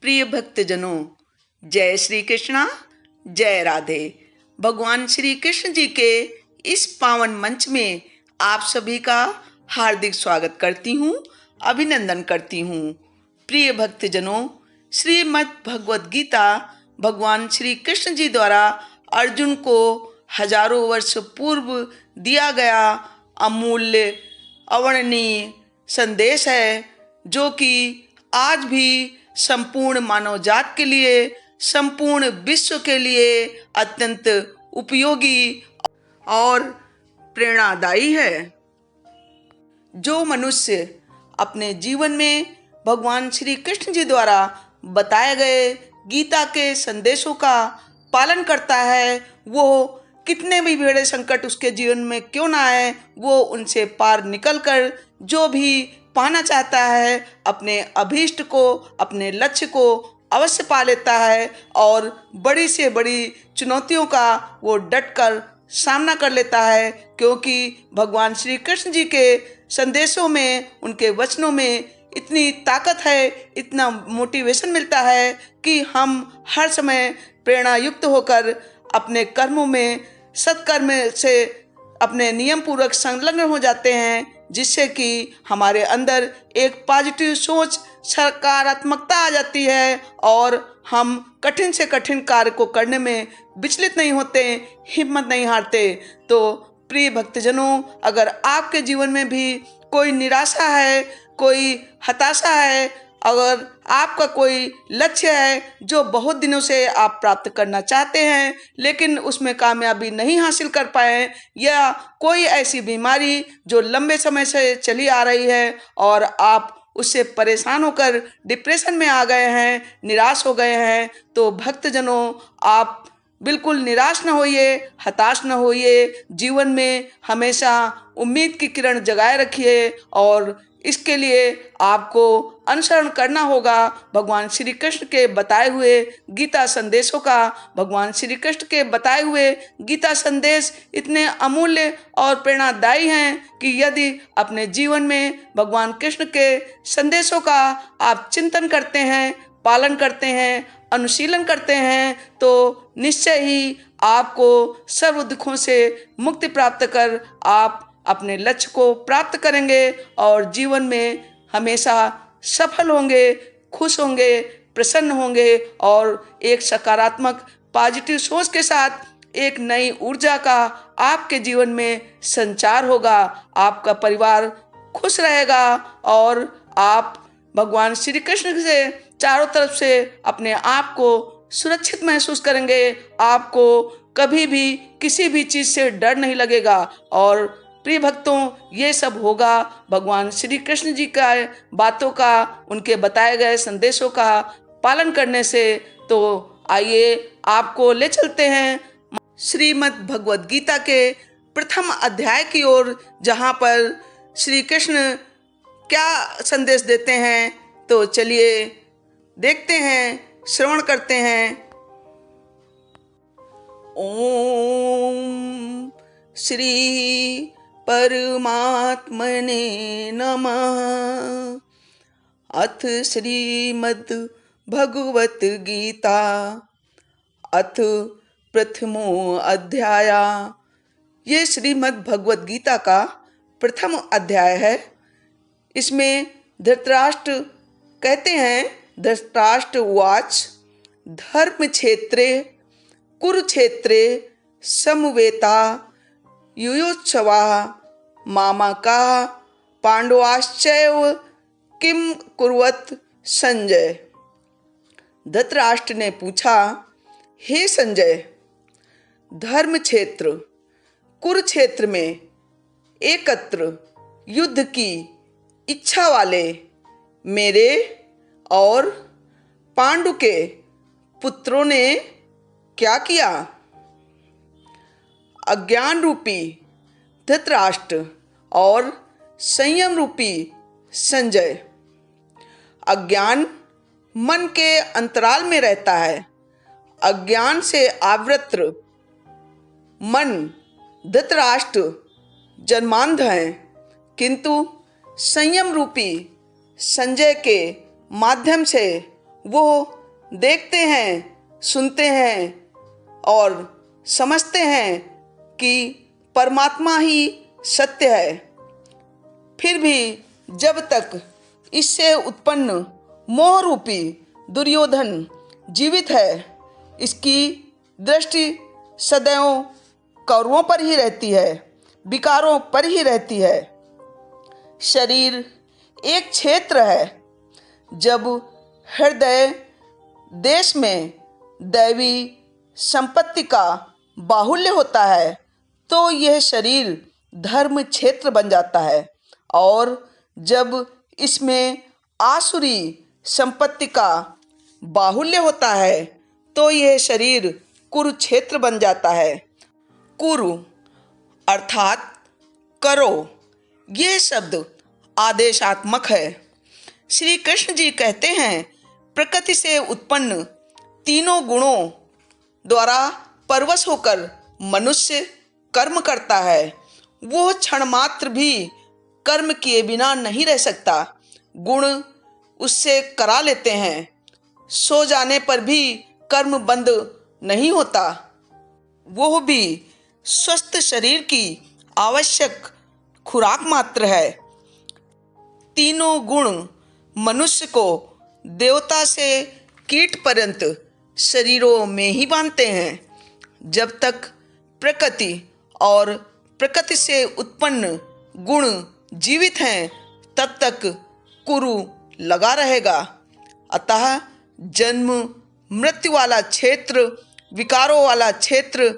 प्रिय भक्तजनों, जय श्री कृष्णा, जय राधे। भगवान श्री कृष्ण जी के इस पावन मंच में आप सभी का हार्दिक स्वागत करती हूँ, अभिनंदन करती हूँ। प्रिय भक्तजनों, श्रीमद् भगवद गीता भगवान श्री कृष्ण जी द्वारा अर्जुन को हजारों वर्ष पूर्व दिया गया अमूल्य अवर्णनीय संदेश है, जो कि आज भी संपूर्ण मानव जात के लिए, संपूर्ण विश्व के लिए अत्यंत उपयोगी और प्रेरणादायी है। जो मनुष्य अपने जीवन में भगवान श्री कृष्ण जी द्वारा बताए गए गीता के संदेशों का पालन करता है, वो कितने भी बड़े संकट उसके जीवन में क्यों ना आए, वो उनसे पार निकलकर जो भी पाना चाहता है, अपने अभीष्ट को, अपने लक्ष्य को अवश्य पा लेता है और बड़ी से बड़ी चुनौतियों का वो डट कर सामना कर लेता है, क्योंकि भगवान श्री कृष्ण जी के संदेशों में, उनके वचनों में इतनी ताकत है, इतना मोटिवेशन मिलता है कि हम हर समय प्रेरणा युक्त होकर अपने कर्मों में, सत्कर्म से अपने नियम पूर्वक संलग्न हो जाते हैं, जिससे कि हमारे अंदर एक पॉजिटिव सोच, सकारात्मकता आ जाती है और हम कठिन से कठिन कार्य को करने में विचलित नहीं होते, हिम्मत नहीं हारते। तो प्रिय भक्तजनों, अगर आपके जीवन में भी कोई निराशा है, कोई हताशा है, अगर आपका कोई लक्ष्य है जो बहुत दिनों से आप प्राप्त करना चाहते हैं लेकिन उसमें कामयाबी नहीं हासिल कर पाए, या कोई ऐसी बीमारी जो लंबे समय से चली आ रही है और आप उससे परेशान होकर डिप्रेशन में आ गए हैं, निराश हो गए हैं, तो भक्तजनों, आप बिल्कुल निराश न होइए, हताश न होइए। जीवन में हमेशा उम्मीद की किरण जगाए रखिए और इसके लिए आपको अनुसरण करना होगा भगवान श्री कृष्ण के बताए हुए गीता संदेशों का। भगवान श्री कृष्ण के बताए हुए गीता संदेश इतने अमूल्य और प्रेरणादायी हैं कि यदि अपने जीवन में भगवान कृष्ण के संदेशों का आप चिंतन करते हैं, पालन करते हैं, अनुशीलन करते हैं, तो निश्चय ही आपको सर्व दुखों से मुक्ति प्राप्त कर आप अपने लक्ष्य को प्राप्त करेंगे और जीवन में हमेशा सफल होंगे, खुश होंगे, प्रसन्न होंगे और एक सकारात्मक पॉजिटिव सोच के साथ एक नई ऊर्जा का आपके जीवन में संचार होगा। आपका परिवार खुश रहेगा और आप भगवान श्री कृष्ण से चारों तरफ से अपने आप को सुरक्षित महसूस करेंगे। आपको कभी भी किसी भी चीज़ से डर नहीं लगेगा। और प्रिय भक्तों, ये सब होगा भगवान श्री कृष्ण जी का बातों का, उनके बताए गए संदेशों का पालन करने से। तो आइए आपको ले चलते हैं श्रीमद् भगवद गीता के प्रथम अध्याय की ओर, जहाँ पर श्री कृष्ण क्या संदेश देते हैं। तो चलिए देखते हैं, श्रवण करते हैं। ओम श्री परमात्मने नमः। अथ श्रीमद् भगवत गीता अथ प्रथमो अध्याय। ये श्रीमद् भगवत गीता का प्रथम अध्याय है। इसमें धृतराष्ट्र कहते हैं, धृतराष्ट्र उवाच, धर्म क्षेत्रे कुरुक्षेत्रे समवेता युयुत्सवा मामका पांडवाश्चैव किम कुर्वत संजय। धृतराष्ट्र ने पूछा, हे संजय, धर्म क्षेत्र कुरुक्षेत्र में एकत्र युद्ध की इच्छा वाले मेरे और पांडु के पुत्रों ने क्या किया? अज्ञान रूपी धृतराष्ट्र और संयम रूपी संजय। अज्ञान मन के अंतराल में रहता है। अज्ञान से आवृत मन धृतराष्ट्र जन्मांध हैं, किंतु संयम रूपी संजय के माध्यम से वो देखते हैं, सुनते हैं और समझते हैं कि परमात्मा ही सत्य है। फिर भी जब तक इससे उत्पन्न मोह रूपी दुर्योधन जीवित है, इसकी दृष्टि सदैव कौरवों पर ही रहती है, विकारों पर ही रहती है। शरीर एक क्षेत्र है। जब हृदय देश में दैवी संपत्ति का बाहुल्य होता है तो यह शरीर धर्म क्षेत्र बन जाता है, और जब इसमें आसुरी संपत्ति का बाहुल्य होता है तो यह शरीर कुरुक्षेत्र बन जाता है। कुरु अर्थात करो, यह शब्द आदेशात्मक है। श्री कृष्ण जी कहते हैं, प्रकृति से उत्पन्न तीनों गुणों द्वारा परवश होकर मनुष्य कर्म करता है। वो क्षण मात्र भी कर्म किए बिना नहीं रह सकता। गुण उससे करा लेते हैं। सो जाने पर भी कर्म बंद नहीं होता। वो भी स्वस्थ शरीर की आवश्यक खुराक मात्र है। तीनों गुण मनुष्य को देवता से कीट पर्यंत शरीरों में ही बांधते हैं। जब तक प्रकृति और प्रकृति से उत्पन्न गुण जीवित हैं, तब तक कुरु लगा रहेगा। अतः जन्म मृत्यु वाला क्षेत्र, विकारों वाला क्षेत्र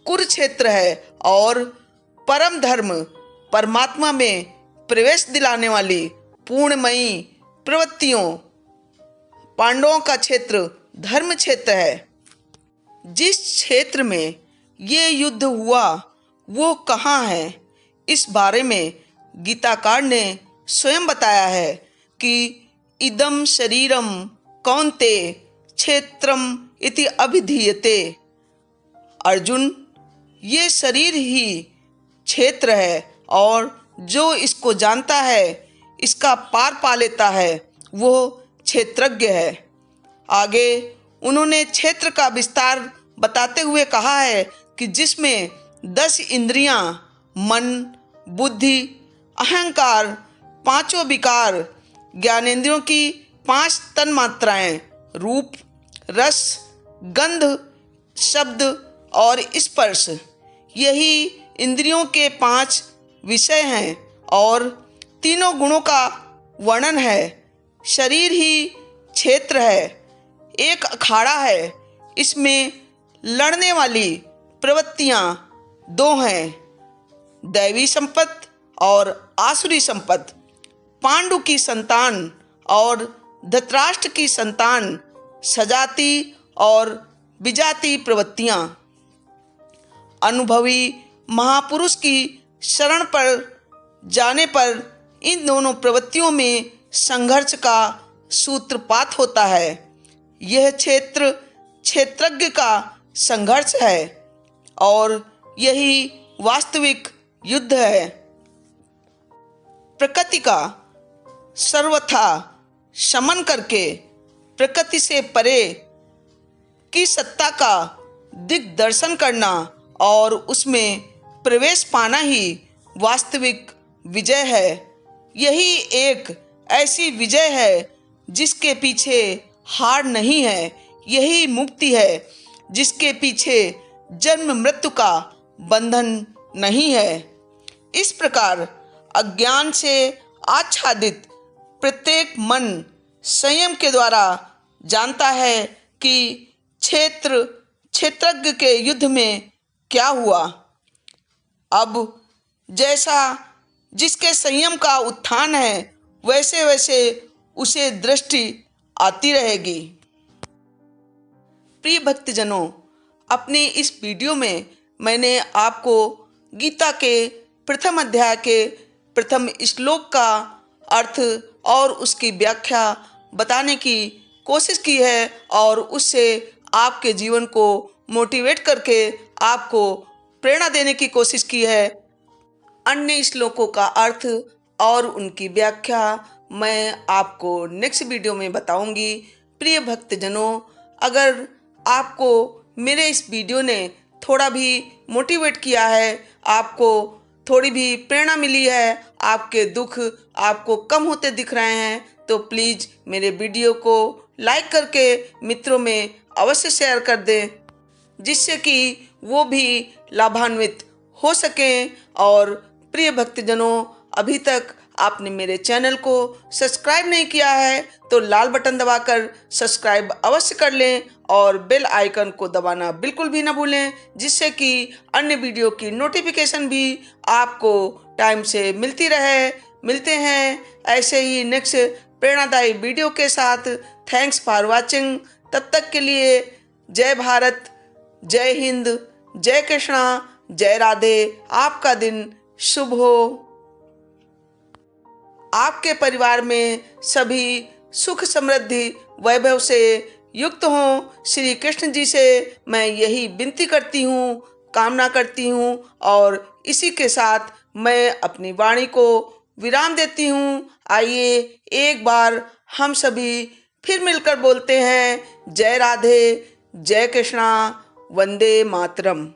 कुरुक्षेत्र है, और परम धर्म परमात्मा में प्रवेश दिलाने वाली पूर्णमयी प्रवृत्तियों पांडवों का क्षेत्र धर्म क्षेत्र है। जिस क्षेत्र में ये युद्ध हुआ वो कहाँ है, इस बारे में गीताकार ने स्वयं बताया है कि इदम शरीरम कौन्ते क्षेत्रम इति अभिधीयते। अर्जुन, ये शरीर ही क्षेत्र है, और जो इसको जानता है, इसका पार पा लेता है, वो क्षेत्रज्ञ है। आगे उन्होंने क्षेत्र का विस्तार बताते हुए कहा है कि जिसमें 10 इंद्रियां, मन, बुद्धि, अहंकार, पांचों विकार, ज्ञानेंद्रियों की 5 तन्मात्राएं, रूप, रस, गंध, शब्द और स्पर्श, यही इंद्रियों के 5 विषय हैं, और तीनों गुणों का वर्णन है। शरीर ही क्षेत्र है, एक अखाड़ा है। इसमें लड़ने वाली प्रवृत्तियां 2 हैं, दैवी संपत्ति और आसुरी संपत्ति। पांडु की संतान और धृतराष्ट्र की संतान सजाती और विजाती प्रवृत्तियां। अनुभवी महापुरुष की शरण पर जाने पर इन दोनों प्रवृत्तियों में संघर्ष का सूत्रपात होता है। यह क्षेत्र क्षेत्रज्ञ का संघर्ष है, और यही वास्तविक युद्ध है। प्रकृति का सर्वथा शमन करके प्रकृति से परे की सत्ता का दिग्दर्शन करना और उसमें प्रवेश पाना ही वास्तविक विजय है। यही एक ऐसी विजय है जिसके पीछे हार नहीं है। यही मुक्ति है जिसके पीछे जन्म मृत्यु का बंधन नहीं है। इस प्रकार अज्ञान से आच्छादित प्रत्येक मन संयम के द्वारा जानता है कि क्षेत्रज्ञ के युद्ध में क्या हुआ। अब जैसा जिसके संयम का उत्थान है, वैसे वैसे उसे दृष्टि आती रहेगी। प्रिय भक्तजनों, अपने इस वीडियो में मैंने आपको गीता के प्रथम अध्याय के प्रथम श्लोक का अर्थ और उसकी व्याख्या बताने की कोशिश की है, और उससे आपके जीवन को मोटिवेट करके आपको प्रेरणा देने की कोशिश की है। अन्य श्लोकों का अर्थ और उनकी व्याख्या मैं आपको नेक्स्ट वीडियो में बताऊंगी। प्रिय भक्तजनों, अगर आपको मेरे इस वीडियो ने थोड़ा भी मोटिवेट किया है, आपको थोड़ी भी प्रेरणा मिली है, आपके दुख आपको कम होते दिख रहे हैं, तो प्लीज़ मेरे वीडियो को लाइक करके मित्रों में अवश्य शेयर कर दें, जिससे कि वो भी लाभान्वित हो सकें। और प्रिय भक्तजनों, अभी तक आपने मेरे चैनल को सब्सक्राइब नहीं किया है तो लाल बटन दबाकर सब्सक्राइब अवश्य कर लें और बेल आइकन को दबाना बिल्कुल भी ना भूलें, जिससे कि अन्य वीडियो की नोटिफिकेशन भी आपको टाइम से मिलती रहे। मिलते हैं ऐसे ही नेक्स्ट प्रेरणादायी वीडियो के साथ। Thanks for watching. तब तक के लिए जय भारत, जय हिंद, जय कृष्णा, जय राधे। आपका दिन शुभ हो। आपके परिवार में सभी सुख समृद्धि वैभव से युक्त हों। श्री कृष्ण जी से मैं यही विनती करती हूँ, कामना करती हूँ, और इसी के साथ मैं अपनी वाणी को विराम देती हूँ। आइए एक बार हम सभी फिर मिलकर बोलते हैं, जय राधे, जय कृष्णा, वंदे मातरम।